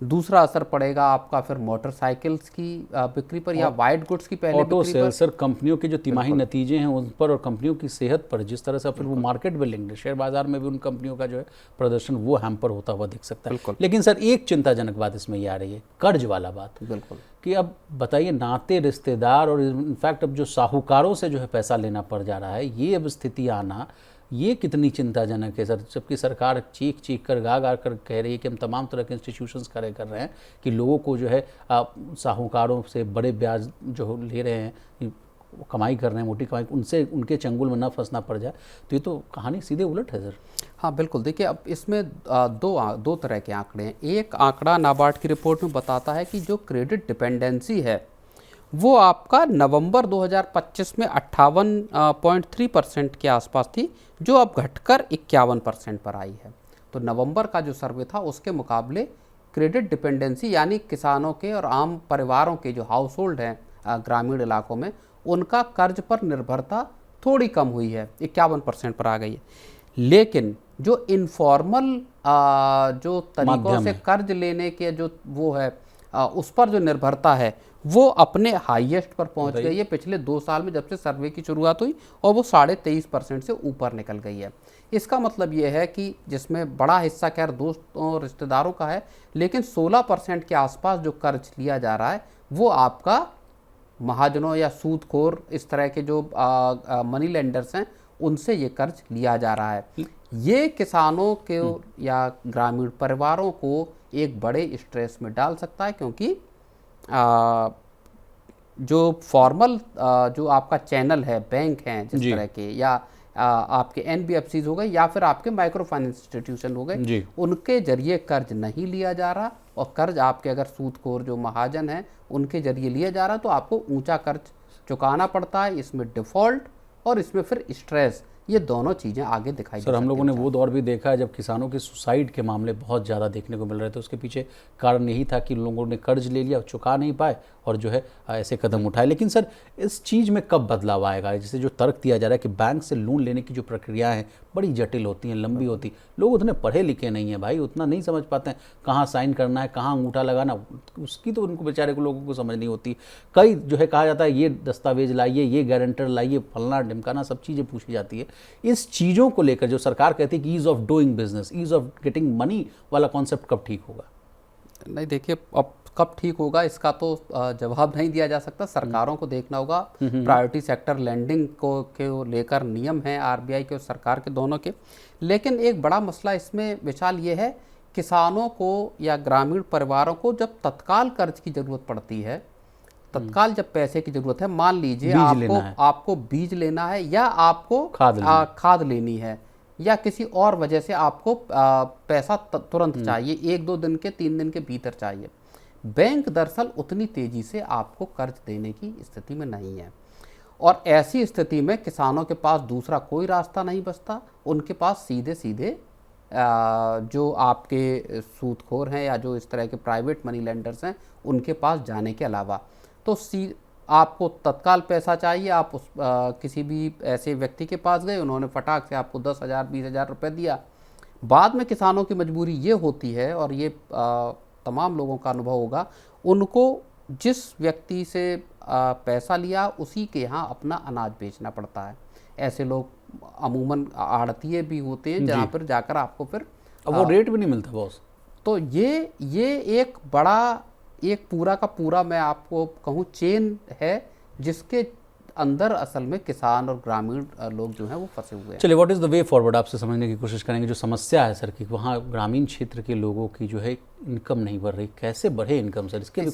दूसरा असर पड़ेगा आपका फिर मोटरसाइकिल्स की बिक्री पर, या वाइट गुड्स की पहले ऑटो सेल सर, कंपनियों के जो तिमाही नतीजे हैं उन पर, और कंपनियों की सेहत पर, जिस तरह से फिर वो मार्केट बिल्डिंग, शेयर बाजार में भी उन कंपनियों का जो है प्रदर्शन वो हैम्पर होता हुआ दिख सकता है। लेकिन सर एक चिंताजनक बात इसमें ये आ रही है, कर्ज वाला बात। बिल्कुल, कि अब बताइए, नाते रिश्तेदार और इनफैक्ट अब जो साहूकारों से जो है पैसा लेना पड़ जा रहा है, ये अब स्थिति आना, ये कितनी चिंताजनक है सर, जबकि सरकार चीख चीख कर गा गा कर कह रही है कि हम तमाम तरह के इंस्टीट्यूशंस खड़े कर रहे हैं कि लोगों को जो है साहूकारों से बड़े ब्याज जो ले रहे हैं, कमाई कर रहे हैं, मोटी कमाई, उनसे उनके चंगुल में न फंसना पड़ जाए। तो ये तो कहानी सीधे उलट है सर। हाँ बिल्कुल, देखिए, अब इसमें दो तरह के आंकड़े हैं। एक आंकड़ा नाबार्ड की रिपोर्ट में बताता है कि जो क्रेडिट डिपेंडेंसी है वो आपका नवंबर 2025 में 58.3% के आसपास थी, जो अब घटकर 51% पर आई है। तो नवंबर का जो सर्वे था उसके मुकाबले क्रेडिट डिपेंडेंसी यानी किसानों के और आम परिवारों के जो हाउस होल्ड हैं ग्रामीण इलाकों में, उनका कर्ज पर निर्भरता थोड़ी कम हुई है, 51% पर आ गई है। लेकिन जो इनफॉर्मल जो तरीकों से कर्ज लेने के जो वो है उस पर जो निर्भरता है वो अपने हाईएस्ट पर पहुंच गई है पिछले 2 साल में, जब से सर्वे की शुरुआत हुई, और वो 23.5% से ऊपर निकल गई है। इसका मतलब ये है कि जिसमें बड़ा हिस्सा खैर दोस्तों और रिश्तेदारों का है, लेकिन 16% के आसपास जो कर्ज लिया जा रहा है वो आपका महाजनों या सूदखोर इस तरह के जो मनी लेंडर्स हैं उनसे ये कर्ज लिया जा रहा है। ये किसानों के या ग्रामीण परिवारों को एक बड़े स्ट्रेस में डाल सकता है, क्योंकि जो फॉर्मल जो आपका चैनल है, बैंक हैं जिस तरह के, या आपके NBFCs हो गए या फिर आपके माइक्रो फाइनेंस इंस्टीट्यूशन हो गए, उनके जरिए कर्ज नहीं लिया जा रहा, और कर्ज आपके अगर सूदखोर जो महाजन हैं उनके जरिए लिया जा रहा, तो आपको ऊंचा कर्ज चुकाना पड़ता है। इसमें डिफ़ॉल्ट और इसमें फिर स्ट्रेस, ये दोनों चीज़ें आगे दिखाई सर, हम लोगों ने वो दौर भी देखा है जब किसानों के सुसाइड के मामले बहुत ज़्यादा देखने को मिल रहे थे। उसके पीछे कारण यही था कि लोगों ने कर्ज ले लिया, चुका नहीं पाए और जो है ऐसे कदम उठाए। लेकिन सर, इस चीज़ में कब बदलाव आएगा? जैसे जो तर्क दिया जा रहा है कि बैंक से लोन लेने की जो प्रक्रिया है बड़ी जटिल होती हैं, लंबी होती, लोग उतने पढ़े लिखे नहीं हैं भाई, उतना नहीं समझ पाते हैं कहाँ साइन करना है, कहाँ अंगूठा लगाना, उसकी तो उनको बेचारे को लोगों को समझ नहीं होती। कई जो है कहा जाता है ये दस्तावेज लाइए, ये गारंटर लाइए, फलना ढिमकाना, सब चीज़ें पूछी जाती है। इस चीज़ों को लेकर जो सरकार कहती है कि ease of doing business, ease of getting money वाला कॉन्सेप्ट कब ठीक होगा? नहीं, देखिए, अब कब ठीक होगा इसका तो जवाब नहीं दिया जा सकता। सरकारों को देखना होगा। प्रायोरिटी सेक्टर लैंडिंग को लेकर नियम हैं RBI के और सरकार के दोनों के। लेकिन एक बड़ा मसला इसमें विशाल ये है, किसानों को या ग्रामीण परिवारों को जब तत्काल कर्ज की ज़रूरत पड़ती है, तत्काल जब पैसे की ज़रूरत है, मान लीजिए आपको बीज लेना है या आपको खाद लेनी है, या किसी और वजह से आपको पैसा तुरंत चाहिए, 1-2 दिन के 3 दिन के भीतर चाहिए, बैंक दरअसल उतनी तेजी से आपको कर्ज देने की स्थिति में नहीं है। और ऐसी स्थिति में किसानों के पास दूसरा कोई रास्ता नहीं बचता, उनके पास सीधे सीधे जो आपके सूदखोर हैं या जो इस तरह के प्राइवेट मनी लेंडर्स हैं उनके पास जाने के अलावा, तो आपको तत्काल पैसा चाहिए, आप किसी भी ऐसे व्यक्ति के पास गए, उन्होंने फटाक से आपको 10,000 20,000 रुपये दिया। बाद में किसानों की मजबूरी ये होती है, और ये तमाम लोगों का अनुभव होगा, उनको जिस व्यक्ति से पैसा लिया उसी के यहाँ अपना अनाज बेचना पड़ता है। ऐसे लोग अमूमन आड़तिये भी होते हैं जहाँ पर जाकर आपको फिर वो रेट भी नहीं मिलता बॉस। तो ये एक बड़ा, एक पूरा का पूरा मैं आपको कहूँ चेन है, जिसके अंदर असल में किसान और ग्रामीण लोग जो हैं वो फंसे हुए हैं। चलिए, what is the way forward आपसे समझने की कोशिश करेंगे। जो समस्या है सर कि वहाँ ग्रामीण क्षेत्र के लोगों की जो है इनकम नहीं बढ़ रही, कैसे बढ़े इनकम सर? इसके लिए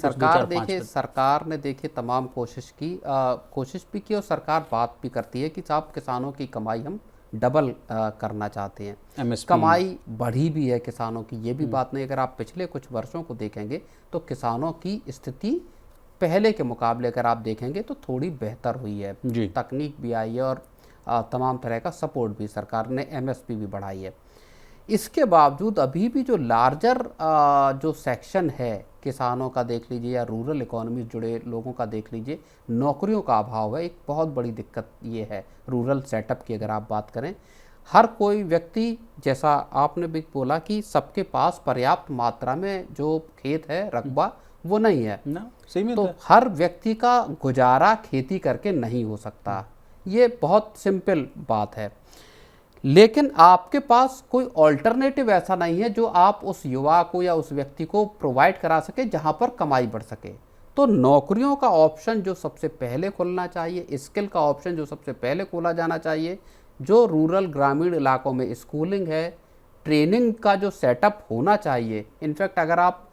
सरकार ने देखिए तमाम कोशिश भी की और सरकार बात भी करती है कि साहब किसानों की कमाई हम डबल करना चाहते हैं। कमाई बढ़ी भी है किसानों की, ये भी बात नहीं। अगर आप पिछले कुछ वर्षों को देखेंगे तो किसानों की स्थिति पहले के मुकाबले अगर आप देखेंगे तो थोड़ी बेहतर हुई है। तकनीक भी आई है और तमाम तरह का सपोर्ट भी, सरकार ने MSP भी बढ़ाई है। इसके बावजूद अभी भी जो लार्जर जो सेक्शन है किसानों का देख लीजिए या रूरल इकोनॉमी से जुड़े लोगों का देख लीजिए, नौकरियों का अभाव है। एक बहुत बड़ी दिक्कत ये है रूरल सेटअप की अगर आप बात करें। हर कोई व्यक्ति, जैसा आपने भी बोला कि सबके पास पर्याप्त मात्रा में जो खेत है, रकबा, वो नहीं है ना, तो हर व्यक्ति का गुजारा खेती करके नहीं हो सकता। ये बहुत सिंपल बात है। लेकिन आपके पास कोई ऑल्टरनेटिव ऐसा नहीं है जो आप उस युवा को या उस व्यक्ति को प्रोवाइड करा सके जहां पर कमाई बढ़ सके। तो नौकरियों का ऑप्शन जो सबसे पहले खुलना चाहिए, स्किल का ऑप्शन जो सबसे पहले खोला जाना चाहिए, जो रूरल ग्रामीण इलाकों में स्कूलिंग है, ट्रेनिंग का जो सेटअप होना चाहिए। इनफैक्ट अगर आप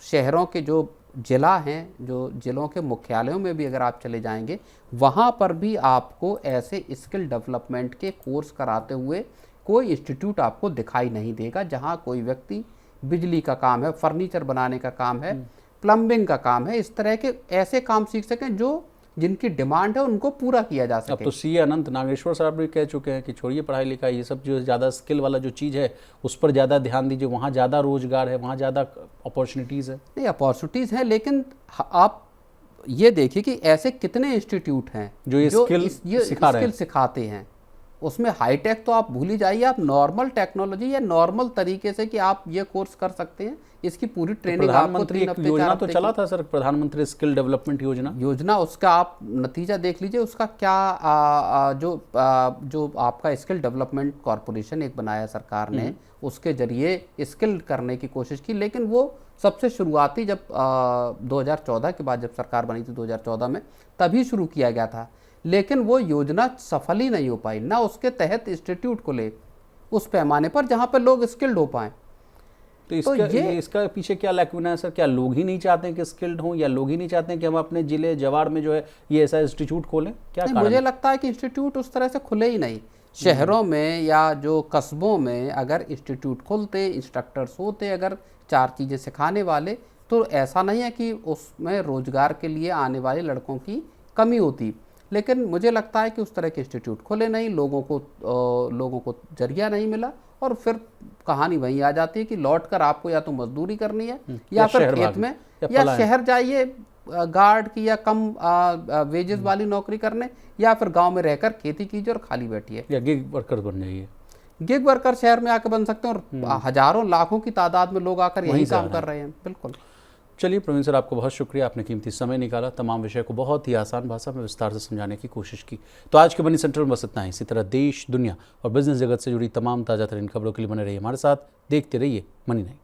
शहरों के जो ज़िला हैं, जो ज़िलों के मुख्यालयों में भी अगर आप चले जाएंगे, वहाँ पर भी आपको ऐसे स्किल डेवलपमेंट के कोर्स कराते हुए कोई इंस्टीट्यूट आपको दिखाई नहीं देगा, जहाँ कोई व्यक्ति बिजली का काम है, फर्नीचर बनाने का काम है, प्लम्बिंग का काम है, इस तरह के ऐसे काम सीख सकें जो जिनकी डिमांड है उनको पूरा किया जा अब सके। तो सीए अनंत नागेश्वर साहब भी कह चुके हैं कि छोड़िए पढ़ाई लिखाई, ये सब जो ज़्यादा स्किल वाला जो चीज़ है उस पर ज़्यादा ध्यान दीजिए, वहाँ ज़्यादा रोजगार है, वहाँ ज़्यादा अपॉर्चुनिटीज़ है। नहीं, अपॉर्चुनिटीज़ हैं, लेकिन आप ये देखिए कि ऐसे कितने इंस्टीट्यूट हैं जो ये स्किल सिखा रहे हैं। सिखाते हैं। उसमें हाईटेक तो आप भूल ही जाइए, आप नॉर्मल टेक्नोलॉजी या नॉर्मल तरीके से कि आप ये कोर्स कर सकते हैं, इसकी पूरी ट्रेनिंग आपको प्रधानमंत्री 3 एक हफ्ते योजना 4 तो हफ्ते चला था सर, प्रधानमंत्री स्किल डेवलपमेंट योजना। उसका आप नतीजा देख लीजिए, उसका क्या जो आपका स्किल डेवलपमेंट कॉरपोरेशन एक बनाया सरकार ने, उसके जरिए स्किल करने की कोशिश की, लेकिन वो सबसे शुरुआती जब 2014 के बाद जब सरकार बनी थी 2014 में, तभी शुरू किया गया था, लेकिन वो योजना सफल ही नहीं हो पाई, ना उसके तहत इंस्टीट्यूट को ले उस पैमाने पर जहाँ पर लोग स्किल्ड हो पाएँ। तो इसका पीछे क्या लैक्यूना है सर? क्या लोग ही नहीं चाहते हैं कि स्किल्ड हों, या लोग ही नहीं चाहते हैं कि हम अपने जिले जवाड़ में जो है ये ऐसा इंस्टीट्यूट खोलें? क्या कारण? मुझे लगता है कि इंस्टीट्यूट उस तरह से खुले ही नहीं। शहरों में या जो कस्बों में अगर इंस्टीट्यूट खुलते, इंस्ट्रक्टर्स होते, अगर 4 चीज़ें सिखाने वाले, तो ऐसा नहीं है कि उसमें रोजगार के लिए आने वाले लड़कों की कमी होती। लेकिन मुझे लगता है कि उस तरह के इंस्टीट्यूट खुले नहीं, लोगों को जरिया नहीं मिला, और फिर कहानी वहीं आ जाती है कि लौटकर आपको या तो मजदूरी करनी है या फिर खेत में या शहर जाइए गार्ड की या कम वेजेस वाली नौकरी करने, या फिर गांव में रहकर खेती कीजिए और खाली बैठिए, या गिग वर्कर बन जाइए। गिग वर्कर शहर में आकर बन सकते हैं, और हजारों लाखों की तादाद में लोग आकर यही काम कर रहे हैं। बिल्कुल। चलिए प्रवीण सर, आपको बहुत शुक्रिया, आपने कीमती समय निकाला, तमाम विषय को बहुत ही आसान भाषा में विस्तार से समझाने की कोशिश की। तो आज के मनी सेंटर में बस इतना ही। इसी तरह देश, दुनिया और बिजनेस जगत से जुड़ी तमाम ताज़ा तरीन खबरों के लिए बने रहिए हमारे साथ। देखते रहिए मनी नहीं।